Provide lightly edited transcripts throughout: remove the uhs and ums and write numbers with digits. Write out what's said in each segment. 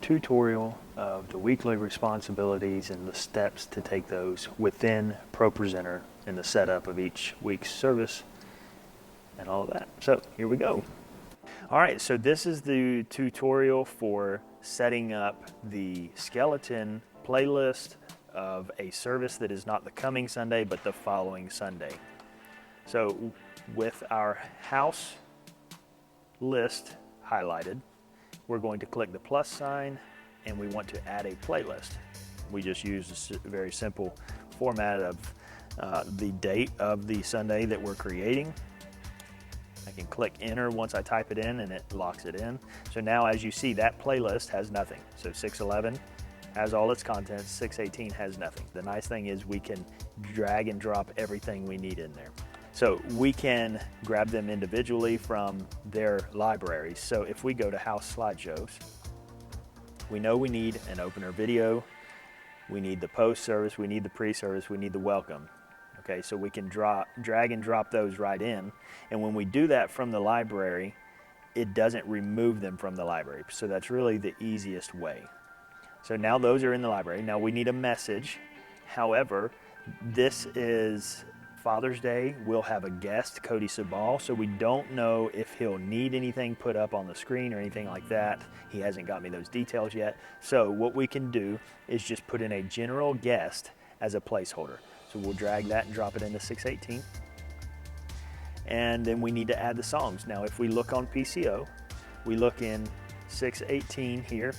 tutorial of the weekly responsibilities and the steps to take those within ProPresenter in the setup of each week's service and all of that. So here we go. All right, so this is the tutorial for setting up the skeleton playlist of a service that is not the coming Sunday, but the following Sunday. So with our house list highlighted, we're going to click the plus sign and we want to add a playlist. We just use a very simple format of the date of the Sunday that we're creating. I can click enter once I type it in and it locks it in. So now as you see, that playlist has nothing. So 611 has all its contents, 618 has nothing. The nice thing is we can drag and drop everything we need in there. So we can grab them individually from their libraries. So if we go to House Slideshows, we know we need an opener video, we need the post service, we need the pre-service, we need the welcome. Okay, so we can drag and drop those right in. And when we do that from the library, it doesn't remove them from the library. So that's really the easiest way. So now those are in the library. Now we need a message. However, this is Father's Day. We'll have a guest, Cody Sabal, so we don't know if he'll need anything put up on the screen or anything like that. He hasn't got me those details yet. So what we can do is just put in a general guest as a placeholder. So we'll drag that and drop it into 618. And then we need to add the songs. Now if we look on PCO, we look in 618 here,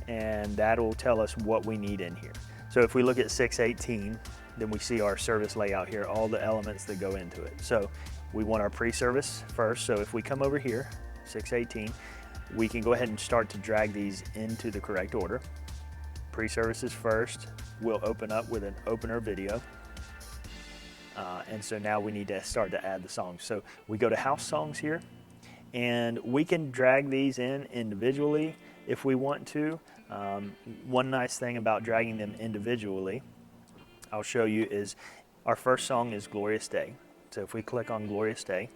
and that'll tell us what we need in here. So if we look at 618, then we see our service layout here, all the elements that go into it. So we want our pre-service first. So if we come over here, 618, we can go ahead and start to drag these into the correct order. Pre-services first, we'll open up with an opener video. And so now we need to start to add the songs. So we go to house songs here, and we can drag these in individually if we want to. One nice thing about dragging them individually, I'll show you, is our first song is Glorious Day. So if we click on Glorious Day,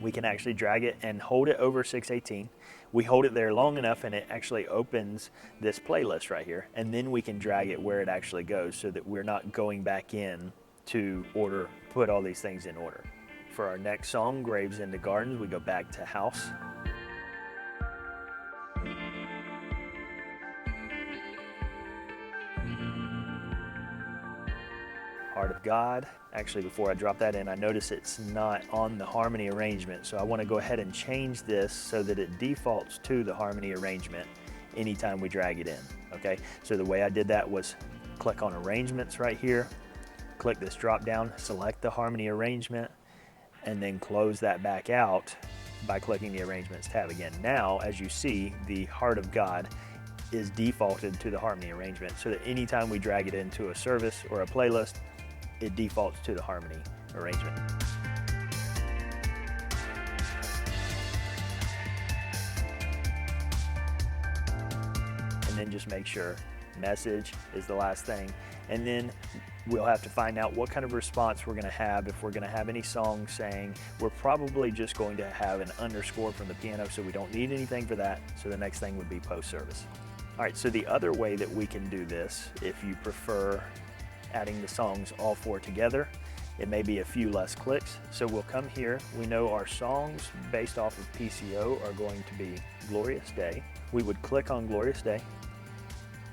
we can actually drag it and hold it over 618. We hold it there long enough and it actually opens this playlist right here, and then we can drag it where it actually goes so that we're not going back in to put all these things in order. For our next song, Graves into Gardens, we go back to house. Heart of God. Actually, before I drop that in, I notice it's not on the harmony arrangement, so I want to go ahead and change this so that it defaults to the harmony arrangement anytime we drag it in. Okay, so the way I did that was click on arrangements right here, click this drop down, select the harmony arrangement, and then close that back out by clicking the arrangements tab again. Now, as you see, the Heart of God is defaulted to the harmony arrangement, so that anytime we drag it into a service or a playlist, it defaults to the harmony arrangement. And then just make sure message is the last thing. And then we'll have to find out what kind of response we're going to have. If we're going to have any songs saying, we're probably just going to have an underscore from the piano, so we don't need anything for that. So the next thing would be post service. All right, so the other way that we can do this, if you prefer adding the songs all four together, it may be a few less clicks. So we'll come here. We know our songs based off of PCO are going to be Glorious Day. We would click on Glorious Day,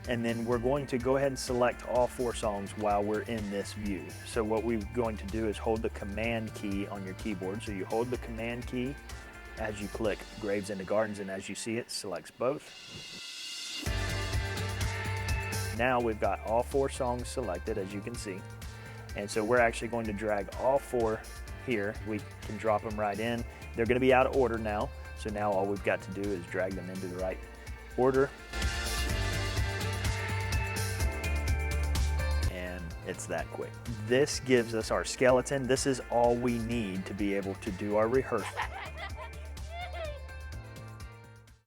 and then we're going to go ahead and select all four songs while we're in this view. So what we're going to do is hold the command key on your keyboard. So you hold the command key as you click Graves into Gardens, and as you see, it selects both. Now we've got all four songs selected, as you can see. And so we're actually going to drag all four here. We can drop them right in. They're going to be out of order now. So now all we've got to do is drag them into the right order. And it's that quick. This gives us our skeleton. This is all we need to be able to do our rehearsal.